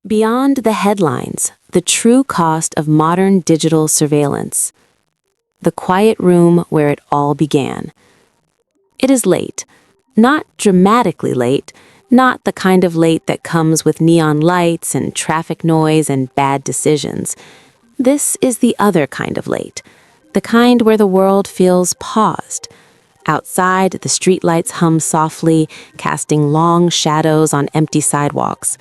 Beyond the headlines, the true cost of modern digital surveillance. The quiet room where it all began. It is late. Not dramatically late, not the kind of late that comes with neon lights and traffic noise and bad decisions. This is the other kind of late, the kind where the world feels paused. Outside, the streetlights hum softly, casting long shadows on empty sidewalks.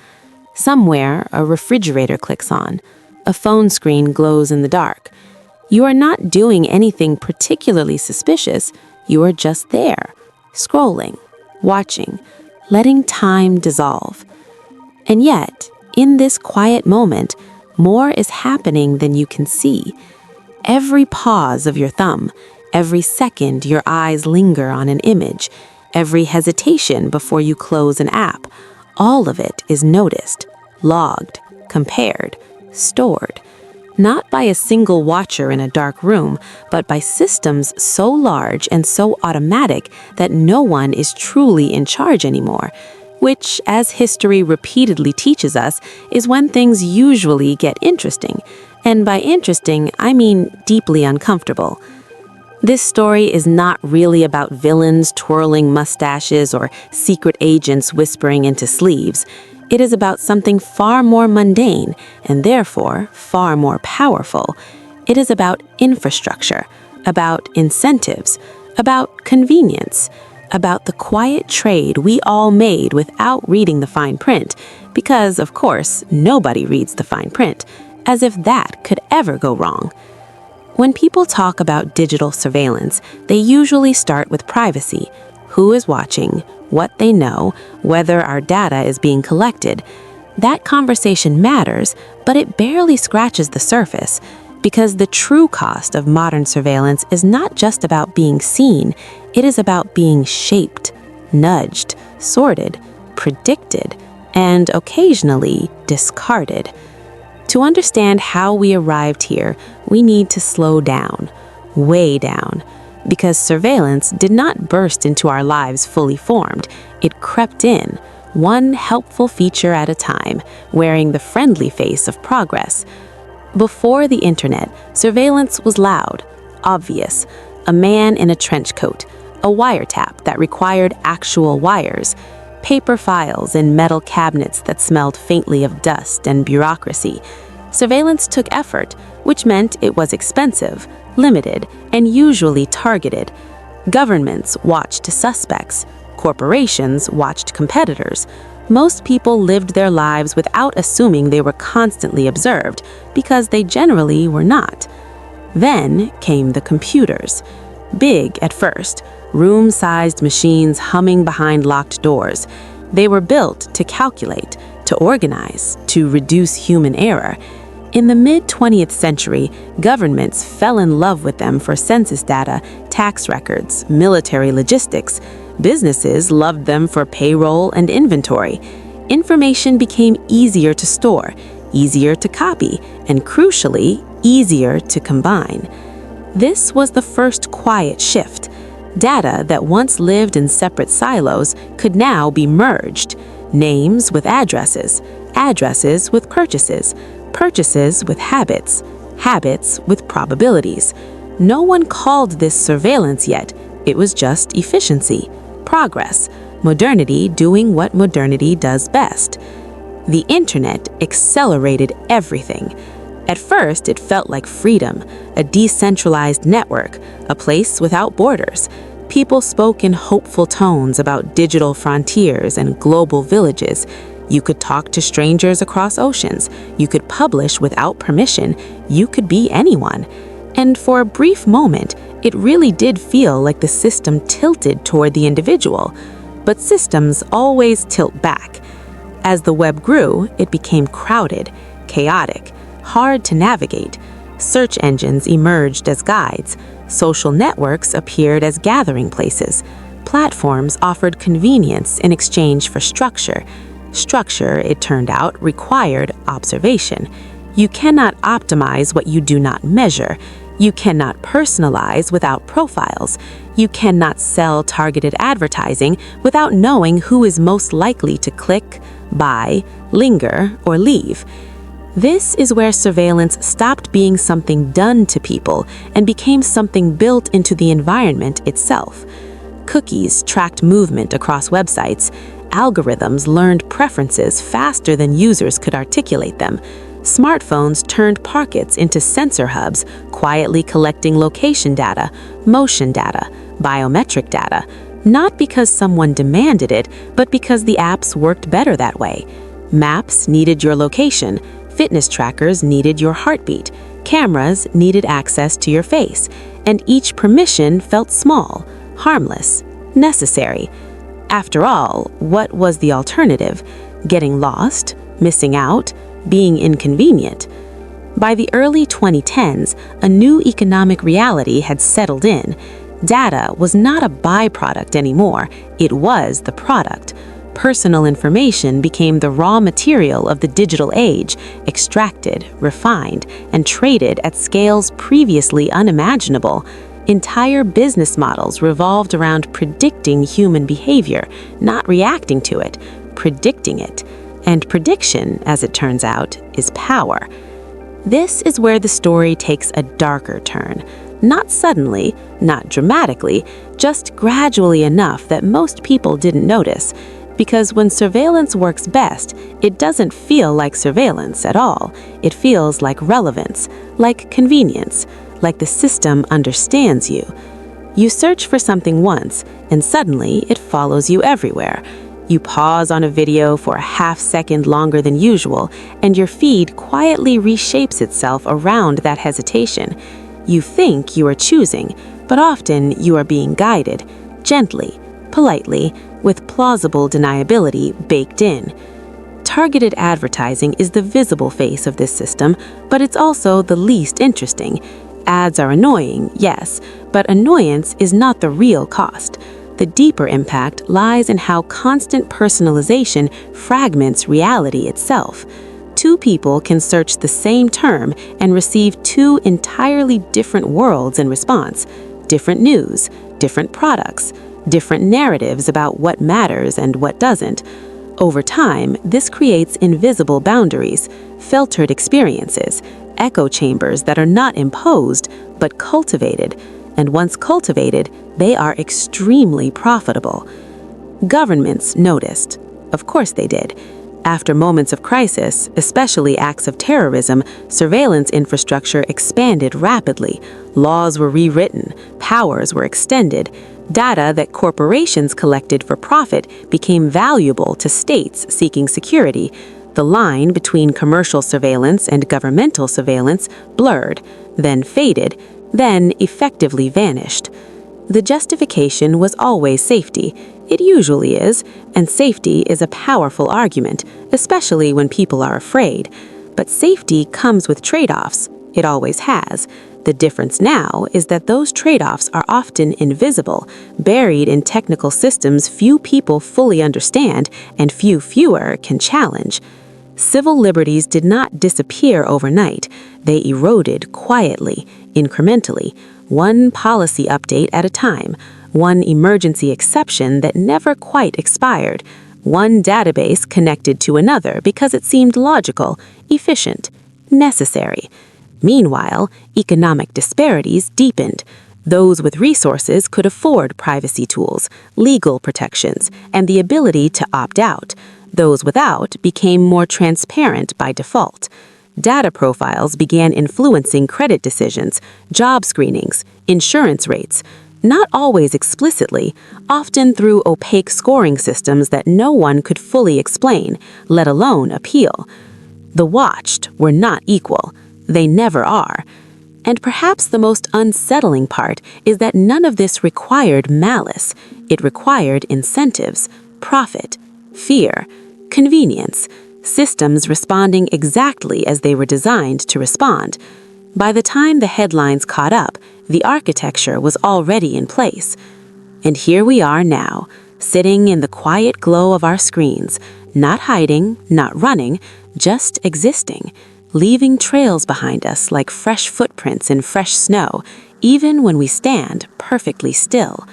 Somewhere, a refrigerator clicks on. A phone screen glows in the dark. You are not doing anything particularly suspicious. You are just there, scrolling, watching, letting time dissolve. And yet, in this quiet moment, more is happening than you can see. Every pause of your thumb, every second your eyes linger on an image, every hesitation before you close an app, all of it is noticed, logged, compared, stored. Not by a single watcher in a dark room, but by systems so large and so automatic that no one is truly in charge anymore, which, as history repeatedly teaches us, is when things usually get interesting. And by interesting, I mean deeply uncomfortable. This story is not really about villains twirling mustaches or secret agents whispering into sleeves. It is about something far more mundane and therefore far more powerful. It is about infrastructure, about incentives, about convenience, about the quiet trade we all made without reading the fine print, because, of course, nobody reads the fine print, as if that could ever go wrong. When people talk about digital surveillance, they usually start with privacy. Who is watching, what they know, whether our data is being collected. That conversation matters, but it barely scratches the surface, because the true cost of modern surveillance is not just about being seen, it is about being shaped, nudged, sorted, predicted, and occasionally discarded. To understand how we arrived here, we need to slow down, way down, because surveillance did not burst into our lives fully formed. It crept in, one helpful feature at a time, wearing the friendly face of progress. Before the internet, surveillance was loud, obvious. A man in a trench coat, a wiretap that required actual wires, paper files in metal cabinets that smelled faintly of dust and bureaucracy. Surveillance took effort, which meant it was expensive, limited, and usually targeted. Governments watched suspects. Corporations watched competitors. Most people lived their lives without assuming they were constantly observed, because they generally were not. Then came the computers. Big at first, room-sized machines humming behind locked doors. They were built to calculate, to organize, to reduce human error. In the mid-20th century, governments fell in love with them for census data, tax records, military logistics. Businesses loved them for payroll and inventory. Information became easier to store, easier to copy, and crucially, easier to combine. This was the first quiet shift. Data that once lived in separate silos could now be merged. Names with addresses, addresses with purchases, purchases with habits, habits with probabilities. No one called this surveillance yet. It was just efficiency, progress, modernity doing what modernity does best. The internet accelerated everything. At first, it felt like freedom, a decentralized network, a place without borders. People spoke in hopeful tones about digital frontiers and global villages. You could talk to strangers across oceans. You could publish without permission. You could be anyone. And for a brief moment, it really did feel like the system tilted toward the individual. But systems always tilt back. As the web grew, it became crowded, chaotic, hard to navigate. Search engines emerged as guides. Social networks appeared as gathering places. Platforms offered convenience in exchange for structure. Structure, it turned out, required observation. You cannot optimize what you do not measure. You cannot personalize without profiles. You cannot sell targeted advertising without knowing who is most likely to click, buy, linger, or leave. This is where surveillance stopped being something done to people and became something built into the environment itself. Cookies tracked movement across websites. Algorithms learned preferences faster than users could articulate them. Smartphones turned pockets into sensor hubs, quietly collecting location data, motion data, biometric data, not because someone demanded it, but because the apps worked better that way. Maps needed your location, fitness trackers needed your heartbeat, cameras needed access to your face, and each permission felt small, harmless, necessary. After all, what was the alternative? Getting lost? Missing out? Being inconvenient? By the early 2010s, a new economic reality had settled in. Data was not a byproduct anymore, it was the product. Personal information became the raw material of the digital age, extracted, refined, and traded at scales previously unimaginable. Entire business models revolved around predicting human behavior, not reacting to it, predicting it. And prediction, as it turns out, is power. This is where the story takes a darker turn. Not suddenly, not dramatically, just gradually enough that most people didn't notice. Because when surveillance works best, it doesn't feel like surveillance at all. It feels like relevance, like convenience, like the system understands you. You search for something once, and suddenly it follows you everywhere. You pause on a video for a half-second longer than usual, and your feed quietly reshapes itself around that hesitation. You think you are choosing, but often you are being guided, gently, politely, with plausible deniability baked in. Targeted advertising is the visible face of this system, but it's also the least interesting. Ads are annoying, yes, but annoyance is not the real cost. The deeper impact lies in how constant personalization fragments reality itself. Two people can search the same term and receive two entirely different worlds in response. Different news, different products, different narratives about what matters and what doesn't. Over time, this creates invisible boundaries, filtered experiences, echo chambers that are not imposed, but cultivated. And once cultivated, they are extremely profitable. Governments noticed. Of course they did. After moments of crisis, especially acts of terrorism, surveillance infrastructure expanded rapidly. Laws were rewritten, powers were extended. Data that corporations collected for profit became valuable to states seeking security. The line between commercial surveillance and governmental surveillance blurred, then faded, then effectively vanished. The justification was always safety. It usually is, and safety is a powerful argument, especially when people are afraid. But safety comes with trade-offs. It always has. The difference now is that those trade-offs are often invisible, buried in technical systems few people fully understand and fewer can challenge. Civil liberties did not disappear overnight. They eroded quietly, incrementally, one policy update at a time, one emergency exception that never quite expired, one database connected to another because it seemed logical, efficient, necessary. Meanwhile, economic disparities deepened. Those with resources could afford privacy tools, legal protections, and the ability to opt out. Those without became more transparent by default. Data profiles began influencing credit decisions, job screenings, insurance rates, not always explicitly, often through opaque scoring systems that no one could fully explain, let alone appeal. The watched were not equal. They never are. And perhaps the most unsettling part is that none of this required malice. It required incentives, profit, fear, convenience, systems responding exactly as they were designed to respond. By the time the headlines caught up, the architecture was already in place. And here we are now, sitting in the quiet glow of our screens, not hiding, not running, just existing, leaving trails behind us like fresh footprints in fresh snow, even when we stand perfectly still.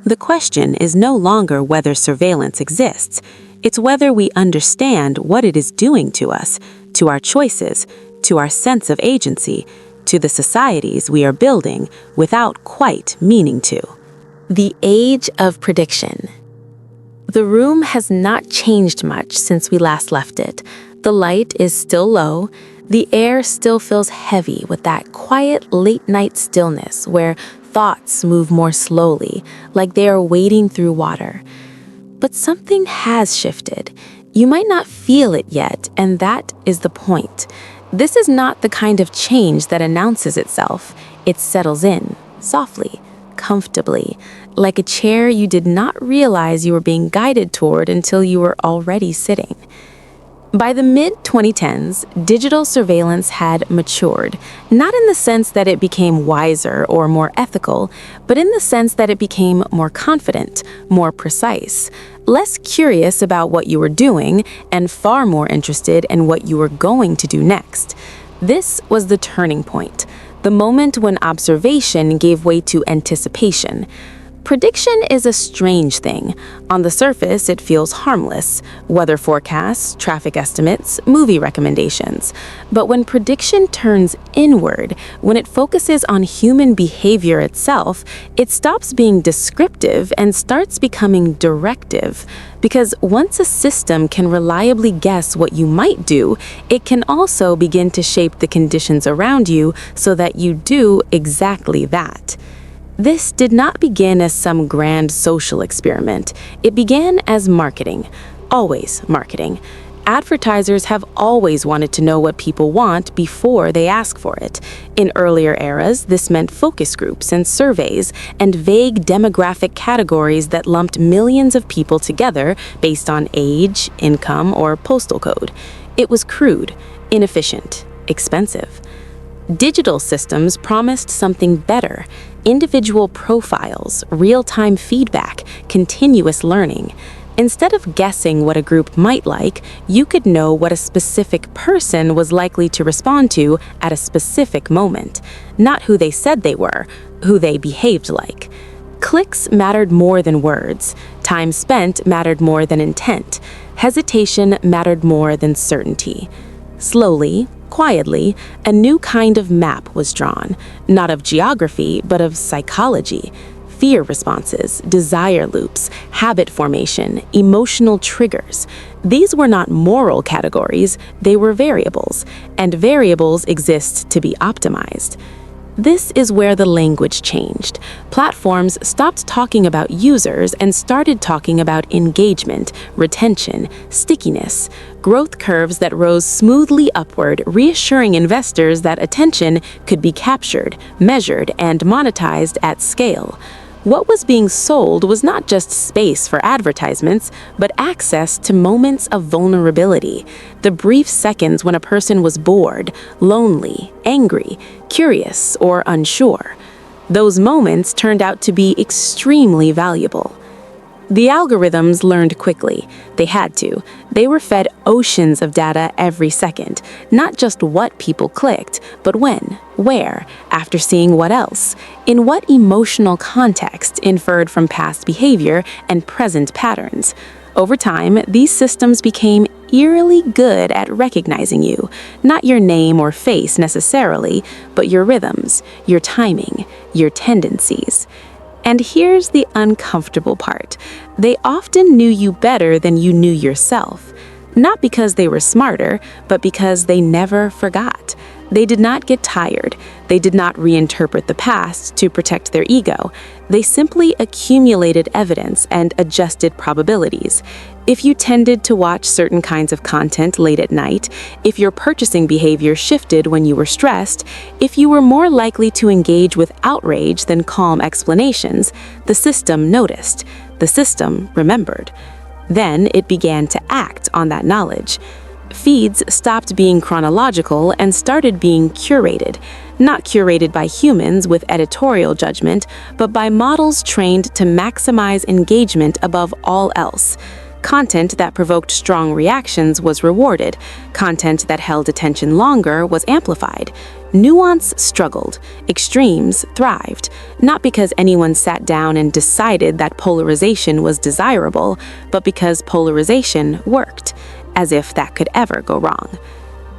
The question is no longer whether surveillance exists. It's whether we understand what it is doing to us, to our choices, to our sense of agency, to the societies we are building without quite meaning to. The age of prediction. The room has not changed much since we last left it. The light is still low. The air still feels heavy with that quiet late-night stillness where thoughts move more slowly, like they are wading through water. But something has shifted. You might not feel it yet, and that is the point. This is not the kind of change that announces itself. It settles in, softly, comfortably, like a chair you did not realize you were being guided toward until you were already sitting. By the mid-2010s, digital surveillance had matured, not in the sense that it became wiser or more ethical, but in the sense that it became more confident, more precise, less curious about what you were doing, and far more interested in what you were going to do next. This was the turning point, the moment when observation gave way to anticipation. Prediction is a strange thing. On the surface, it feels harmless. Weather forecasts, traffic estimates, movie recommendations. But when prediction turns inward, when it focuses on human behavior itself, it stops being descriptive and starts becoming directive. Because once a system can reliably guess what you might do, it can also begin to shape the conditions around you so that you do exactly that. This did not begin as some grand social experiment. It began as marketing, always marketing. Advertisers have always wanted to know what people want before they ask for it. In earlier eras, this meant focus groups and surveys and vague demographic categories that lumped millions of people together based on age, income, or postal code. It was crude, inefficient, expensive. Digital systems promised something better: individual profiles, real-time feedback, continuous learning. Instead of guessing what a group might like, you could know what a specific person was likely to respond to at a specific moment, not who they said they were, who they behaved like. Clicks mattered more than words. Time spent mattered more than intent. Hesitation mattered more than certainty. Slowly, quietly, a new kind of map was drawn, not of geography, but of psychology. Fear responses, desire loops, habit formation, emotional triggers. These were not moral categories, they were variables, and variables exist to be optimized. This is where the language changed. Platforms stopped talking about users and started talking about engagement, retention, stickiness, growth curves that rose smoothly upward, reassuring investors that attention could be captured, measured, and monetized at scale. What was being sold was not just space for advertisements, but access to moments of vulnerability, the brief seconds when a person was bored, lonely, angry, curious, or unsure. Those moments turned out to be extremely valuable. The algorithms learned quickly. They had to. They were fed oceans of data every second, not just what people clicked, but when, where, after seeing what else, in what emotional context inferred from past behavior and present patterns. Over time, these systems became eerily good at recognizing you, not your name or face necessarily, but your rhythms, your timing, your tendencies. And here's the uncomfortable part. They often knew you better than you knew yourself. Not because they were smarter, but because they never forgot. They did not get tired. They did not reinterpret the past to protect their ego. They simply accumulated evidence and adjusted probabilities. If you tended to watch certain kinds of content late at night, if your purchasing behavior shifted when you were stressed, if you were more likely to engage with outrage than calm explanations, the system noticed. The system remembered. Then it began to act on that knowledge. Feeds stopped being chronological and started being curated, not curated by humans with editorial judgment, but by models trained to maximize engagement above all else. Content that provoked strong reactions was rewarded. Content that held attention longer was amplified. Nuance struggled. Extremes thrived. Not because anyone sat down and decided that polarization was desirable, but because polarization worked, as if that could ever go wrong.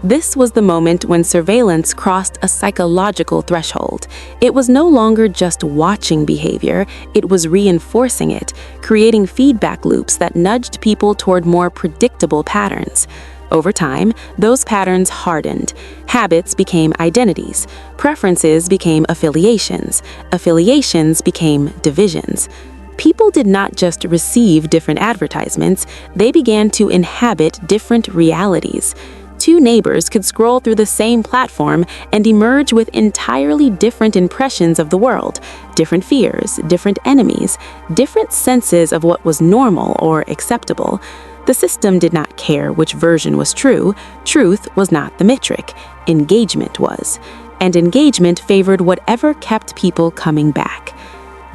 This was the moment when surveillance crossed a psychological threshold. It was no longer just watching behavior, it was reinforcing it, creating feedback loops that nudged people toward more predictable patterns. Over time, those patterns hardened. Habits became identities. Preferences became affiliations. Affiliations became divisions. People did not just receive different advertisements, they began to inhabit different realities. Two neighbors could scroll through the same platform and emerge with entirely different impressions of the world, different fears, different enemies, different senses of what was normal or acceptable. The system did not care which version was true. Truth was not the metric. Engagement was. And engagement favored whatever kept people coming back.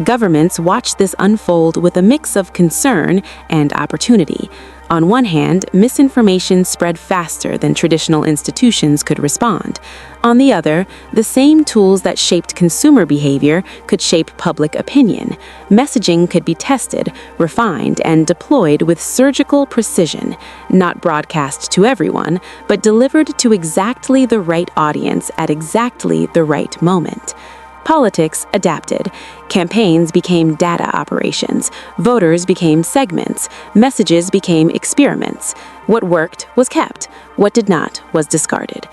Governments watched this unfold with a mix of concern and opportunity. On one hand, misinformation spread faster than traditional institutions could respond. On the other, the same tools that shaped consumer behavior could shape public opinion. Messaging could be tested, refined, and deployed with surgical precision, not broadcast to everyone, but delivered to exactly the right audience at exactly the right moment. Politics adapted. Campaigns became data operations. Voters became segments. Messages became experiments. What worked was kept. What did not was discarded.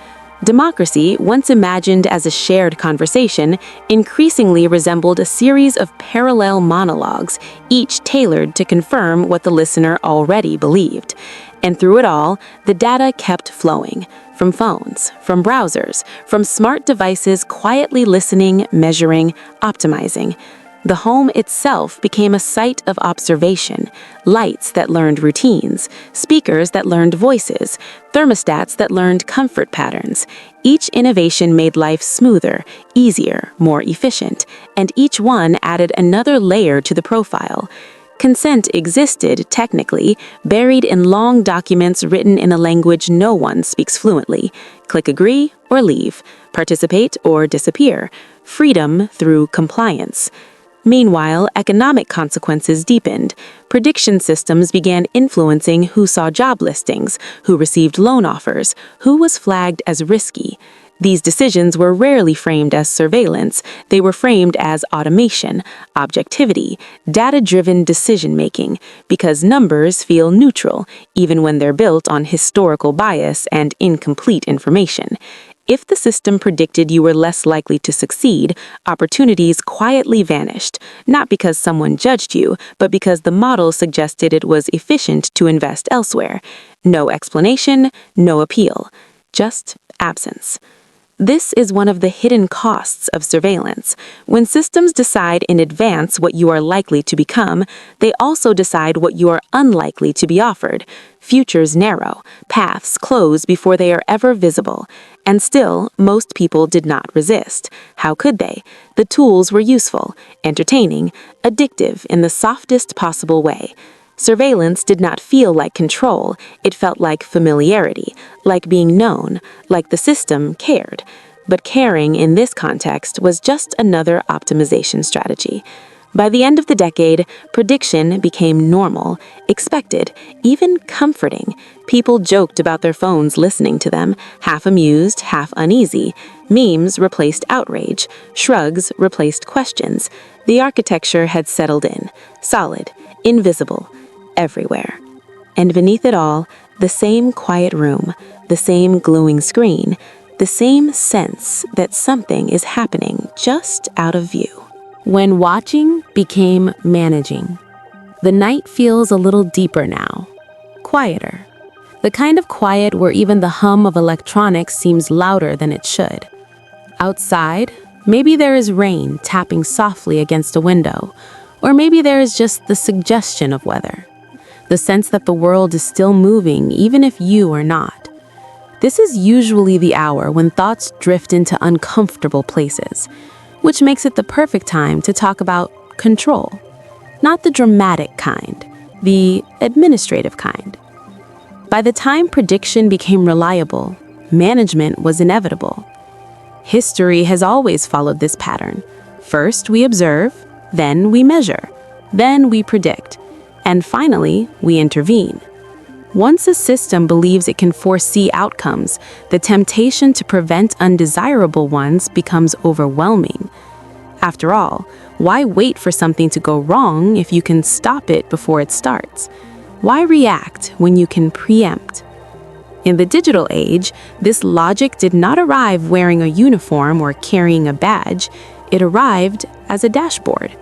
Democracy, once imagined as a shared conversation, increasingly resembled a series of parallel monologues, each tailored to confirm what the listener already believed. And through it all, the data kept flowing. From phones, from browsers, from smart devices quietly listening, measuring, optimizing. The home itself became a site of observation, lights that learned routines, speakers that learned voices, thermostats that learned comfort patterns. Each innovation made life smoother, easier, more efficient, and each one added another layer to the profile. Consent existed, technically, buried in long documents written in a language no one speaks fluently. Click agree or leave, participate or disappear, freedom through compliance. Meanwhile, economic consequences deepened. Prediction systems began influencing who saw job listings, who received loan offers, who was flagged as risky. These decisions were rarely framed as surveillance. They were framed as automation, objectivity, data-driven decision-making, because numbers feel neutral, even when they're built on historical bias and incomplete information. If the system predicted you were less likely to succeed, opportunities quietly vanished, not because someone judged you, but because the model suggested it was efficient to invest elsewhere. No explanation, no appeal, just absence. This is one of the hidden costs of surveillance. When systems decide in advance what you are likely to become, they also decide what you are unlikely to be offered. Futures narrow, paths close before they are ever visible. And still, most people did not resist. How could they? The tools were useful, entertaining, addictive in the softest possible way. Surveillance did not feel like control, it felt like familiarity, like being known, like the system cared. But caring in this context was just another optimization strategy. By the end of the decade, prediction became normal, expected, even comforting. People joked about their phones listening to them, half amused, half uneasy. Memes replaced outrage, shrugs replaced questions. The architecture had settled in, solid, invisible, everywhere. And beneath it all, the same quiet room, the same glowing screen, the same sense that something is happening just out of view. When watching became managing, the night feels a little deeper now, quieter. The kind of quiet where even the hum of electronics seems louder than it should. Outside, maybe there is rain tapping softly against a window, or maybe there is just the suggestion of weather. The sense that the world is still moving even if you are not. This is usually the hour when thoughts drift into uncomfortable places, which makes it the perfect time to talk about control. Not the dramatic kind, the administrative kind. By the time prediction became reliable, management was inevitable. History has always followed this pattern. First, we observe, then we measure, then we predict, and finally, we intervene. Once a system believes it can foresee outcomes, the temptation to prevent undesirable ones becomes overwhelming. After all, why wait for something to go wrong if you can stop it before it starts? Why react when you can preempt? In the digital age, this logic did not arrive wearing a uniform or carrying a badge. It arrived as a dashboard.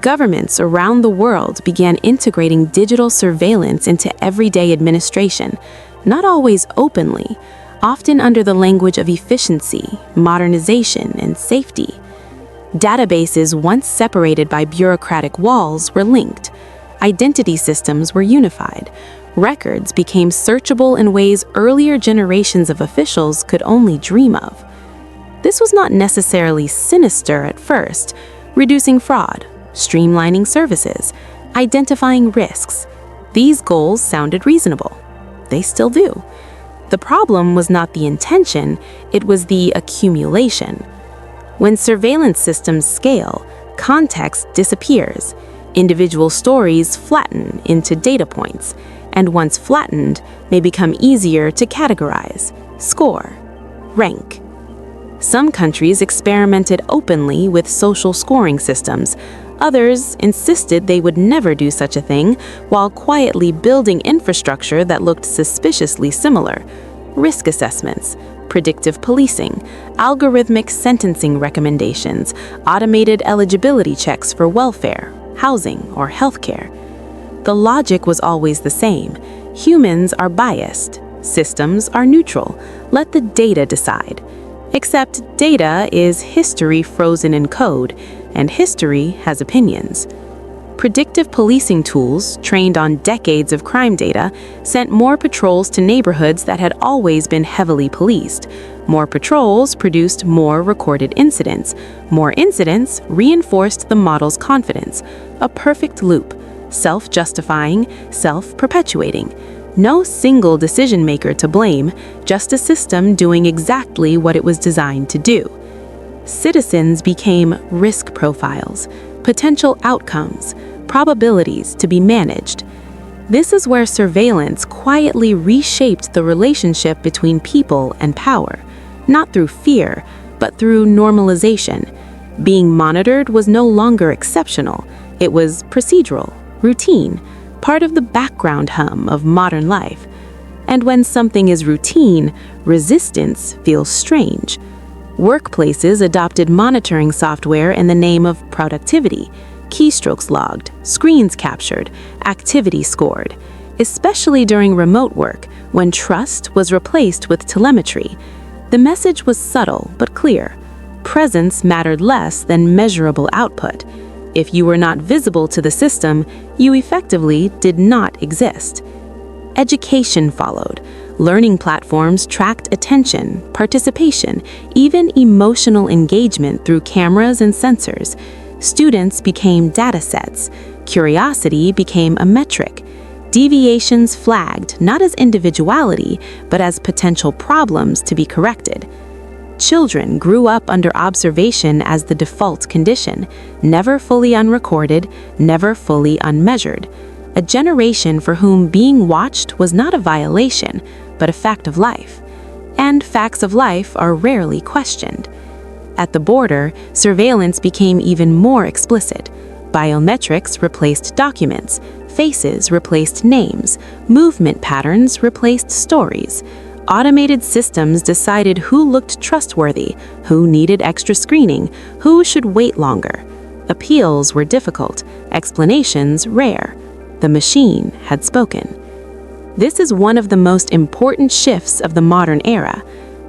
Governments around the world began integrating digital surveillance into everyday administration, not always openly, often under the language of efficiency, modernization, and safety. Databases once separated by bureaucratic walls were linked. Identity systems were unified. Records became searchable in ways earlier generations of officials could only dream of. This was not necessarily sinister at first, reducing fraud, streamlining services, identifying risks. These goals sounded reasonable. They still do. The problem was not the intention, it was the accumulation. When surveillance systems scale, context disappears. Individual stories flatten into data points, and once flattened, may become easier to categorize, score, rank. Some countries experimented openly with social scoring systems. Others insisted they would never do such a thing, while quietly building infrastructure that looked suspiciously similar. Risk assessments, predictive policing, algorithmic sentencing recommendations, automated eligibility checks for welfare, housing, or healthcare. The logic was always the same. Humans are biased. Systems are neutral. Let the data decide. Except data is history frozen in code, and history has opinions. Predictive policing tools, trained on decades of crime data, sent more patrols to neighborhoods that had always been heavily policed. More patrols produced more recorded incidents. More incidents reinforced the model's confidence. A perfect loop, self-justifying, self-perpetuating. No single decision-maker to blame, just a system doing exactly what it was designed to do. Citizens became risk profiles, potential outcomes, probabilities to be managed. This is where surveillance quietly reshaped the relationship between people and power, not through fear, but through normalization. Being monitored was no longer exceptional. It was procedural, routine, part of the background hum of modern life. And when something is routine, resistance feels strange. Workplaces adopted monitoring software in the name of productivity, keystrokes logged, screens captured, activity scored, especially during remote work when trust was replaced with telemetry. The message was subtle but clear. Presence mattered less than measurable output. If you were not visible to the system, you effectively did not exist. Education followed. Learning platforms tracked attention, participation, even emotional engagement through cameras and sensors. Students became data sets. Curiosity became a metric. Deviations flagged not as individuality, but as potential problems to be corrected. Children grew up under observation as the default condition, never fully unrecorded, never fully unmeasured. A generation for whom being watched was not a violation, but a fact of life. And facts of life are rarely questioned. At the border, surveillance became even more explicit. Biometrics replaced documents, faces replaced names, movement patterns replaced stories. Automated systems decided who looked trustworthy, who needed extra screening, who should wait longer. Appeals were difficult, explanations rare. The machine had spoken. This is one of the most important shifts of the modern era.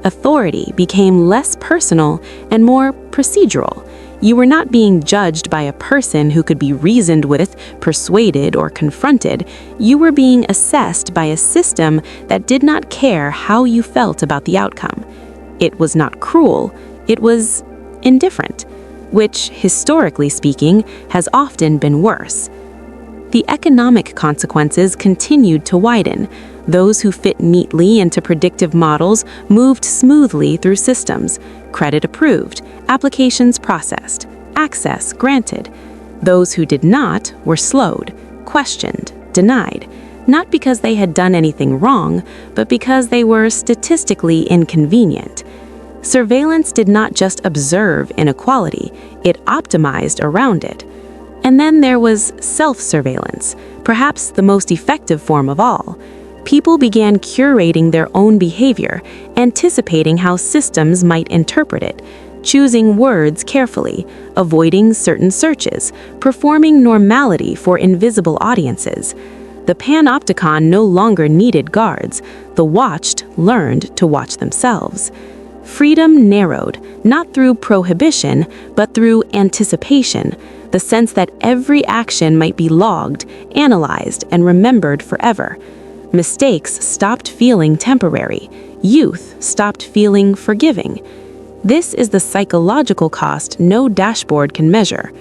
Authority became less personal and more procedural. You were not being judged by a person who could be reasoned with, persuaded, or confronted. You were being assessed by a system that did not care how you felt about the outcome. It was not cruel, it was indifferent, which, historically speaking, has often been worse. The economic consequences continued to widen. Those who fit neatly into predictive models moved smoothly through systems, credit approved, applications processed, access granted. Those who did not were slowed, questioned, denied, not because they had done anything wrong, but because they were statistically inconvenient. Surveillance did not just observe inequality, it optimized around it. And then there was self-surveillance, perhaps the most effective form of all. People began curating their own behavior, anticipating how systems might interpret it, choosing words carefully, avoiding certain searches, performing normality for invisible audiences. The panopticon no longer needed guards. The watched learned to watch themselves. Freedom narrowed, not through prohibition, but through anticipation, the sense that every action might be logged, analyzed, and remembered forever. Mistakes stopped feeling temporary. Youth stopped feeling forgiving. This is the psychological cost no dashboard can measure.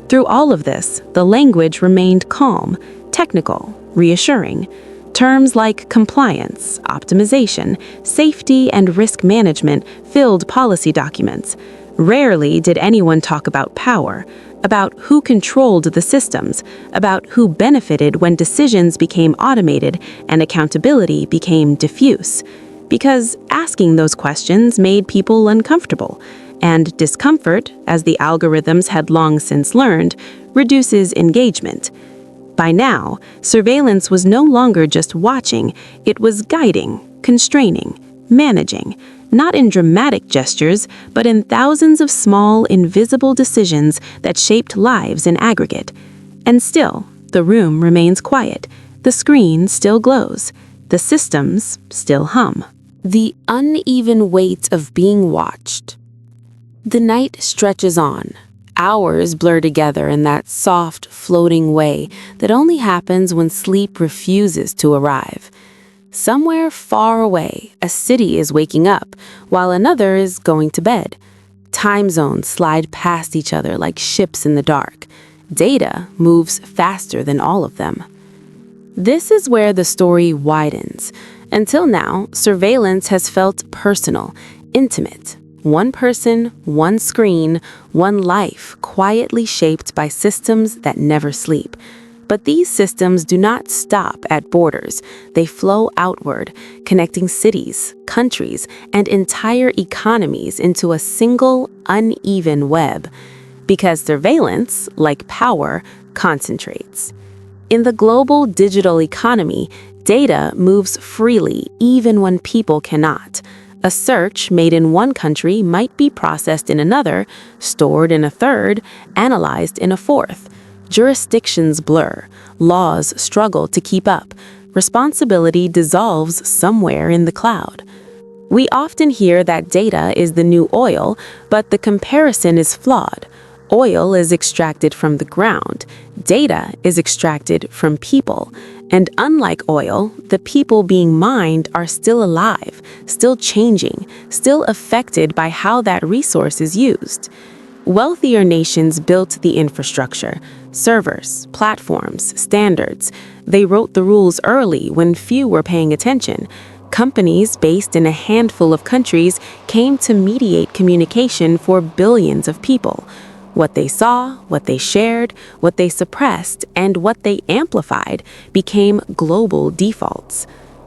Through all of this, the language remained calm, technical, reassuring. Terms like compliance, optimization, safety, and risk management filled policy documents. Rarely did anyone talk about power, about who controlled the systems, about who benefited when decisions became automated and accountability became diffuse. Because asking those questions made people uncomfortable, and discomfort, as the algorithms had long since learned, reduces engagement. By now, surveillance was no longer just watching, it was guiding, constraining, managing, not in dramatic gestures, but in thousands of small, invisible decisions that shaped lives in aggregate. And still, the room remains quiet, the screen still glows, the systems still hum. The uneven weight of being watched. The night stretches on. Hours blur together in that soft, floating way that only happens when sleep refuses to arrive. Somewhere far away, a city is waking up, while another is going to bed. Time zones slide past each other like ships in the dark. Data moves faster than all of them. This is where the story widens. Until now, surveillance has felt personal, intimate. One person, one screen, one life, quietly shaped by systems that never sleep. But these systems do not stop at borders. They flow outward, connecting cities, countries, and entire economies into a single, uneven web. Because surveillance, like power, concentrates. In the global digital economy, data moves freely even when people cannot. A search made in one country might be processed in another, stored in a third, analyzed in a fourth. Jurisdictions blur, laws struggle to keep up, responsibility dissolves somewhere in the cloud. We often hear that data is the new oil, but the comparison is flawed. Oil is extracted from the ground, data is extracted from people. And unlike oil, the people being mined are still alive, still changing, still affected by how that resource is used. Wealthier nations built the infrastructure, servers, platforms, standards. They wrote the rules early when few were paying attention. Companies based in a handful of countries came to mediate communication for billions of people. What they saw, what they shared, what they suppressed, and what they amplified became global defaults.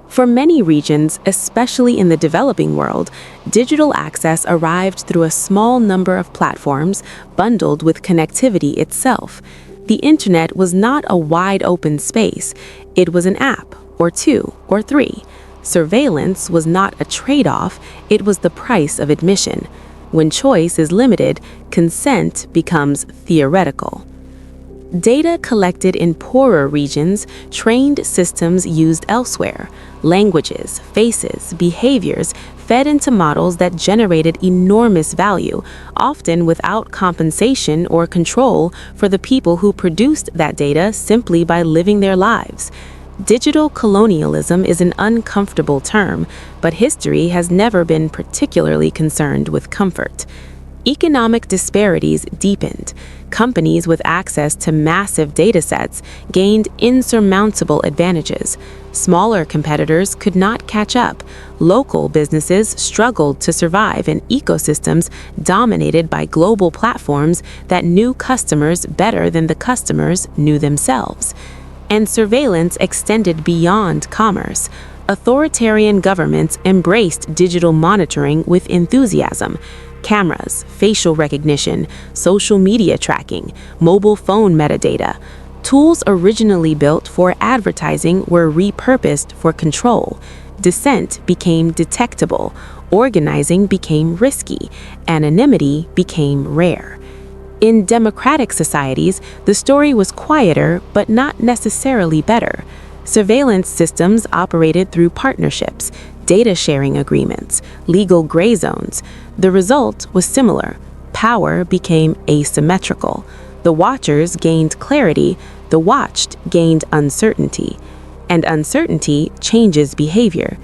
For many regions, especially in the developing world, digital access arrived through a small number of platforms bundled with connectivity itself. The internet was not a wide open space. It was an app, or two, or three. Surveillance was not a trade-off, it was the price of admission. When choice is limited, consent becomes theoretical. Data collected in poorer regions trained systems used elsewhere. Languages, faces, behaviors fed into models that generated enormous value, often without compensation or control for the people who produced that data simply by living their lives. Digital colonialism is an uncomfortable term, but history has never been particularly concerned with comfort. economic disparities deepened. Companies with access to massive datasets gained insurmountable advantages. Smaller competitors could not catch up. Local businesses struggled to survive in ecosystems dominated by global platforms that knew customers better than the customers knew themselves. And surveillance extended beyond commerce. Authoritarian governments embraced digital monitoring with enthusiasm. Cameras, facial recognition, social media tracking, mobile phone metadata. Tools originally built for advertising were repurposed for control. Dissent became detectable. Organizing became risky. Anonymity became rare. In democratic societies, the story was quieter but not necessarily better. Surveillance systems operated through partnerships, data sharing agreements, legal gray zones. The result was similar. Power became asymmetrical. The watchers gained clarity, the watched gained uncertainty. And uncertainty changes behavior.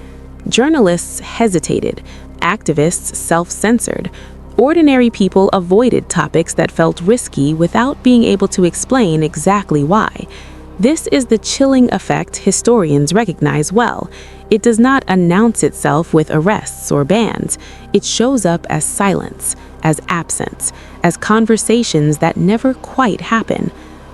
Journalists hesitated, activists self-censored. Ordinary people avoided topics that felt risky without being able to explain exactly why. This is the chilling effect historians recognize well. It does not announce itself with arrests or bans. It shows up as silence, as absence, as conversations that never quite happen.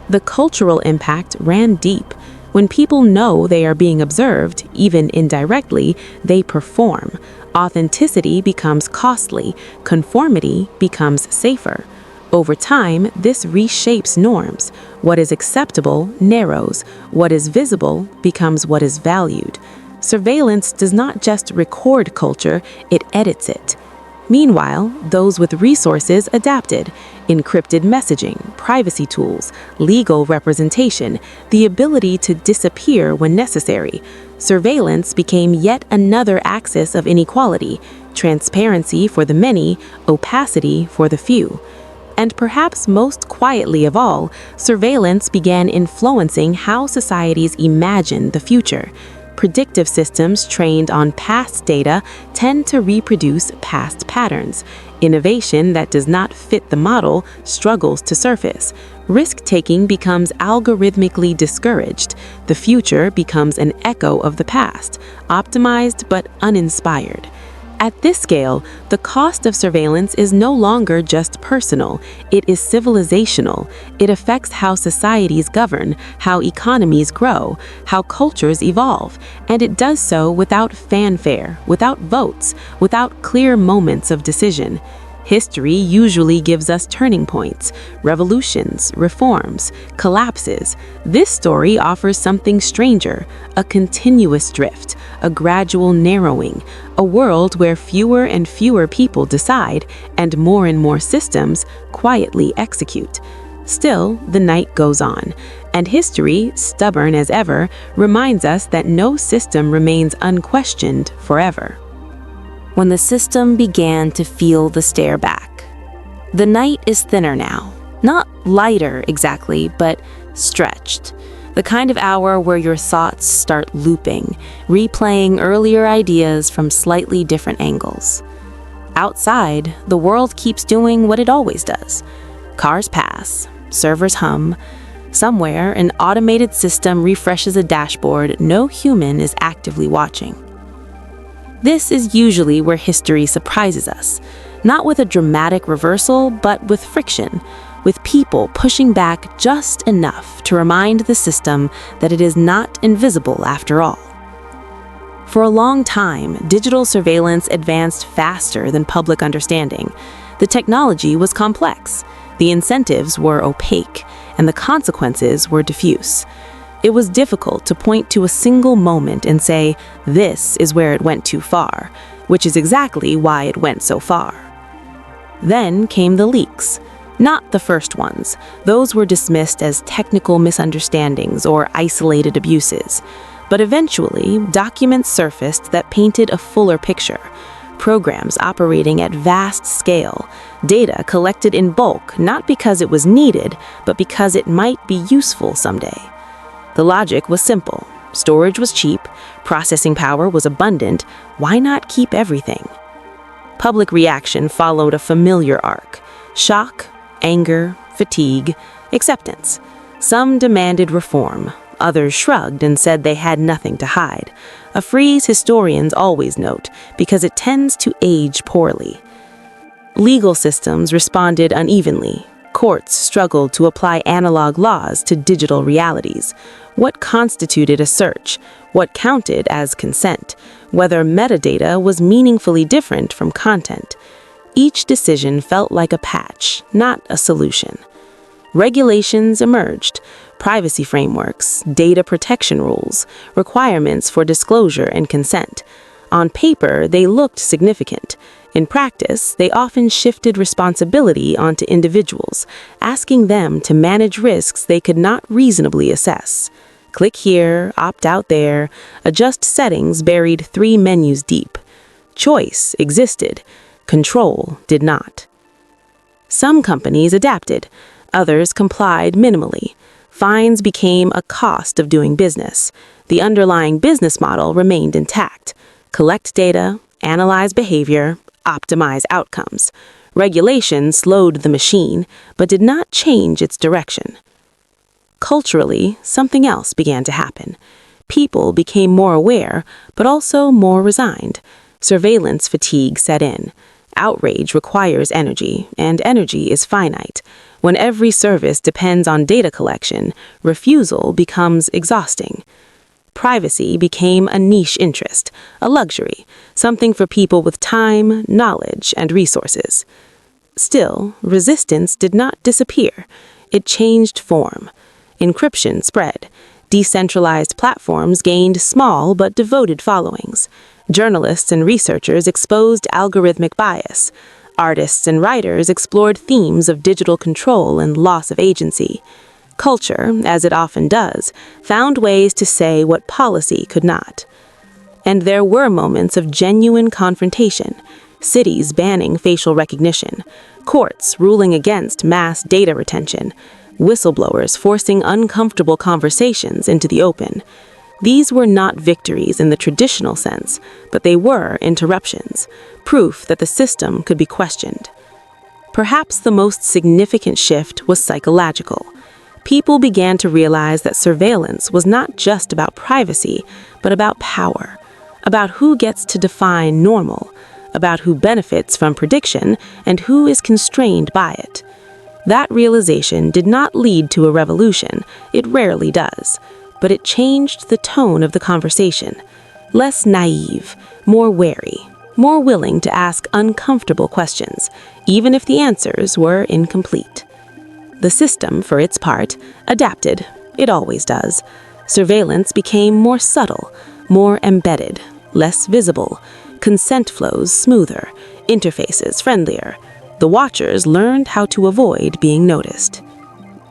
The cultural impact ran deep. When people know they are being observed, even indirectly, they perform. Authenticity becomes costly. Conformity becomes safer. Over time, this reshapes norms. What is acceptable narrows. What is visible becomes what is valued. Surveillance does not just record culture, it edits it. Meanwhile, those with resources adapted. Encrypted messaging, privacy tools, legal representation, the ability to disappear when necessary. Surveillance became yet another axis of inequality, transparency for the many, opacity for the few. And perhaps most quietly of all, surveillance began influencing how societies imagine the future. Predictive systems trained on past data tend to reproduce past patterns. Innovation that does not fit the model struggles to surface. Risk-taking becomes algorithmically discouraged. The future becomes an echo of the past, optimized but uninspired. At this scale, the cost of surveillance is no longer just personal, it is civilizational. It affects how societies govern, how economies grow, how cultures evolve, and it does so without fanfare, without votes, without clear moments of decision. History usually gives us turning points, revolutions, reforms, collapses. This story offers something stranger, a continuous drift, a gradual narrowing, a world where fewer and fewer people decide and more systems quietly execute. Still, the night goes on, and history, stubborn as ever, reminds us that no system remains unquestioned forever. When the system began to feel the stare back. The night is thinner now. Not lighter exactly, but stretched. The kind of hour where your thoughts start looping, replaying earlier ideas from slightly different angles. Outside, the world keeps doing what it always does. Cars pass, servers hum. Somewhere, an automated system refreshes a dashboard no human is actively watching. This is usually where history surprises us, not with a dramatic reversal, but with friction, with people pushing back just enough to remind the system that it is not invisible after all. For a long time, digital surveillance advanced faster than public understanding. The technology was complex, the incentives were opaque, and the consequences were diffuse. It was difficult to point to a single moment and say, this is where it went too far, which is exactly why it went so far. Then came the leaks. Not the first ones. Those were dismissed as technical misunderstandings or isolated abuses. But eventually, documents surfaced that painted a fuller picture. Programs operating at vast scale, data collected in bulk not because it was needed, but because it might be useful someday. The logic was simple. Storage was cheap, processing power was abundant. Why not keep everything? Public reaction followed a familiar arc. Shock, anger, fatigue, acceptance. Some demanded reform. Others shrugged and said they had nothing to hide, a phrase historians always note because it tends to age poorly. Legal systems responded unevenly. Courts struggled to apply analog laws to digital realities. What constituted a search? What counted as consent? Whether metadata was meaningfully different from content. Each decision felt like a patch, not a solution. Regulations emerged, privacy frameworks, data protection rules, requirements for disclosure and consent. On paper, they looked significant. In practice, they often shifted responsibility onto individuals, asking them to manage risks they could not reasonably assess. Click here, opt out there, adjust settings buried 3 menus deep. Choice existed, control did not. Some companies adapted. Others complied minimally. Fines became a cost of doing business. The underlying business model remained intact. Collect data, analyze behavior, optimize outcomes. Regulation slowed the machine, but did not change its direction. Culturally, something else began to happen. People became more aware, but also more resigned. Surveillance fatigue set in. Outrage requires energy, and energy is finite. When every service depends on data collection, refusal becomes exhausting. Privacy became a niche interest, a luxury, something for people with time, knowledge, and resources. Still, resistance did not disappear. It changed form. Encryption spread. Decentralized platforms gained small but devoted followings. Journalists and researchers exposed algorithmic bias. Artists and writers explored themes of digital control and loss of agency. Culture, as it often does, found ways to say what policy could not. And there were moments of genuine confrontation, cities banning facial recognition, courts ruling against mass data retention, whistleblowers forcing uncomfortable conversations into the open. These were not victories in the traditional sense, but they were interruptions, proof that the system could be questioned. Perhaps the most significant shift was psychological. People began to realize that surveillance was not just about privacy, but about power, about who gets to define normal, about who benefits from prediction and who is constrained by it. That realization did not lead to a revolution, it rarely does, but it changed the tone of the conversation. Less naive, more wary, more willing to ask uncomfortable questions, even if the answers were incomplete. The system, for its part, adapted. It always does. Surveillance became more subtle, more embedded, less visible, consent flows smoother, interfaces friendlier. The watchers learned how to avoid being noticed.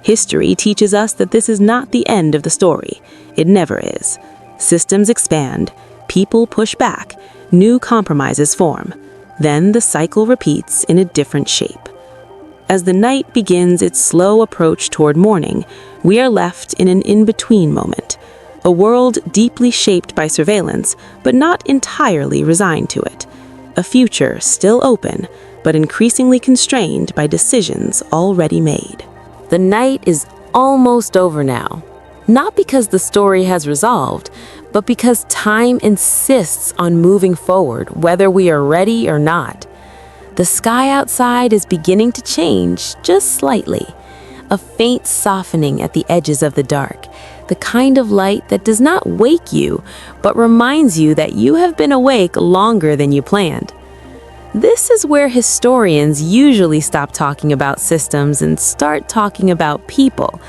History teaches us that this is not the end of the story. It never is. Systems expand, people push back, new compromises form. Then the cycle repeats in a different shape. As the night begins its slow approach toward morning, we are left in an in-between moment. A world deeply shaped by surveillance, but not entirely resigned to it. A future still open, but increasingly constrained by decisions already made. The night is almost over now. Not because the story has resolved, but because time insists on moving forward, whether we are ready or not. The sky outside is beginning to change, just slightly. A faint softening at the edges of the dark, the kind of light that does not wake you, but reminds you that you have been awake longer than you planned. This is where historians usually stop talking about systems and start talking about people,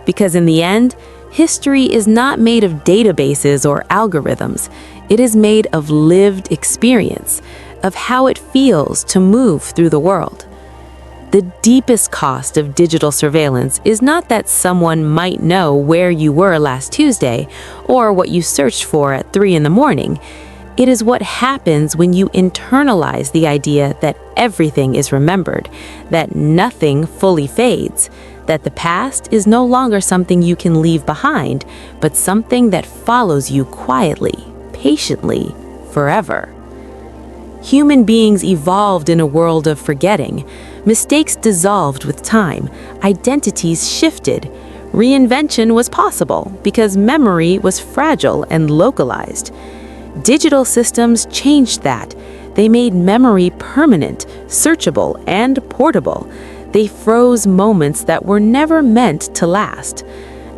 because in the end, history is not made of databases or algorithms. It is made of lived experience, of how it feels to move through the world. The deepest cost of digital surveillance is not that someone might know where you were last Tuesday or what you searched for at 3 in the morning. It is what happens when you internalize the idea that everything is remembered, that nothing fully fades, that the past is no longer something you can leave behind, but something that follows you quietly, patiently, forever. Human beings evolved in a world of forgetting. Mistakes dissolved with time. Identities shifted. Reinvention was possible because memory was fragile and localized. Digital systems changed that. They made memory permanent, searchable, and portable. They froze moments that were never meant to last.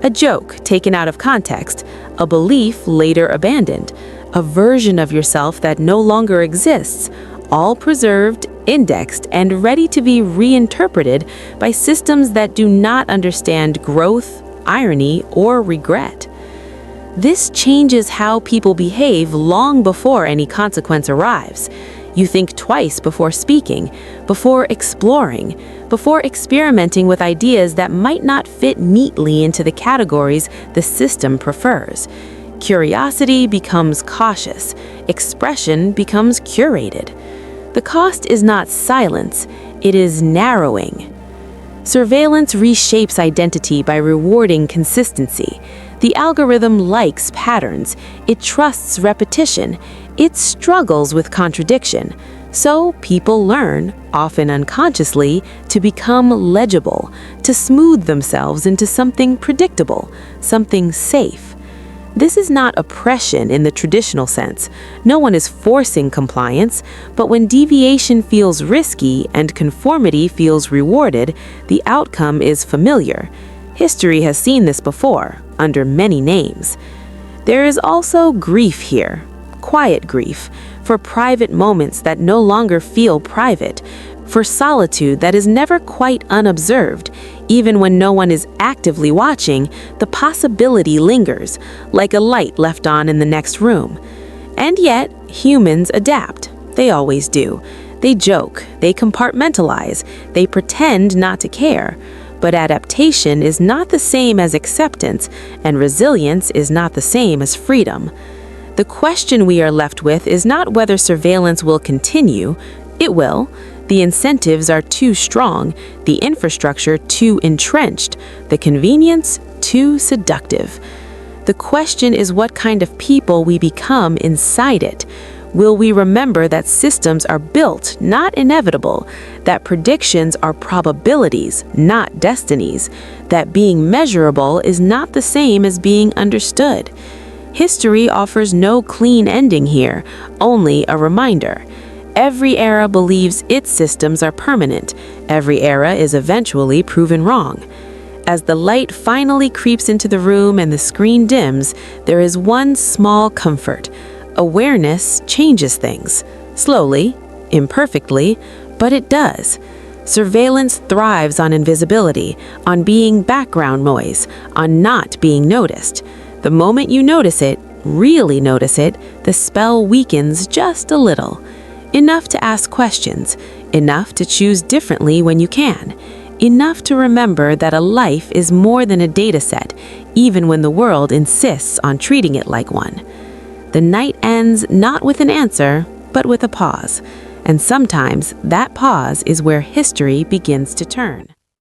A joke taken out of context, a belief later abandoned, a version of yourself that no longer exists, all preserved, indexed, and ready to be reinterpreted by systems that do not understand growth, irony, or regret. This changes how people behave long before any consequence arrives. You think twice before speaking, before exploring, before experimenting with ideas that might not fit neatly into the categories the system prefers. Curiosity becomes cautious. Expression becomes curated. The cost is not silence, it is narrowing. Surveillance reshapes identity by rewarding consistency. The algorithm likes patterns, it trusts repetition, it struggles with contradiction. So people learn, often unconsciously, to become legible, to smooth themselves into something predictable, something safe. This is not oppression in the traditional sense. No one is forcing compliance, but when deviation feels risky and conformity feels rewarded, the outcome is familiar. History has seen this before, under many names. There is also grief here, quiet grief, for private moments that no longer feel private, for solitude that is never quite unobserved. Even when no one is actively watching, the possibility lingers, like a light left on in the next room. And yet, humans adapt. They always do. They joke, they compartmentalize, they pretend not to care. But adaptation is not the same as acceptance, and resilience is not the same as freedom. The question we are left with is not whether surveillance will continue. It will. The incentives are too strong, the infrastructure too entrenched, the convenience too seductive. The question is what kind of people we become inside it. Will we remember that systems are built, not inevitable, that predictions are probabilities, not destinies, that being measurable is not the same as being understood? History offers no clean ending here, only a reminder. Every era believes its systems are permanent. Every era is eventually proven wrong. As the light finally creeps into the room and the screen dims, there is one small comfort. Awareness changes things. Slowly, imperfectly, but it does. Surveillance thrives on invisibility, on being background noise, on not being noticed. The moment you notice it, really notice it, the spell weakens just a little. Enough to ask questions, enough to choose differently when you can, enough to remember that a life is more than a data set, even when the world insists on treating it like one. The night ends not with an answer, but with a pause. And sometimes that pause is where history begins to turn.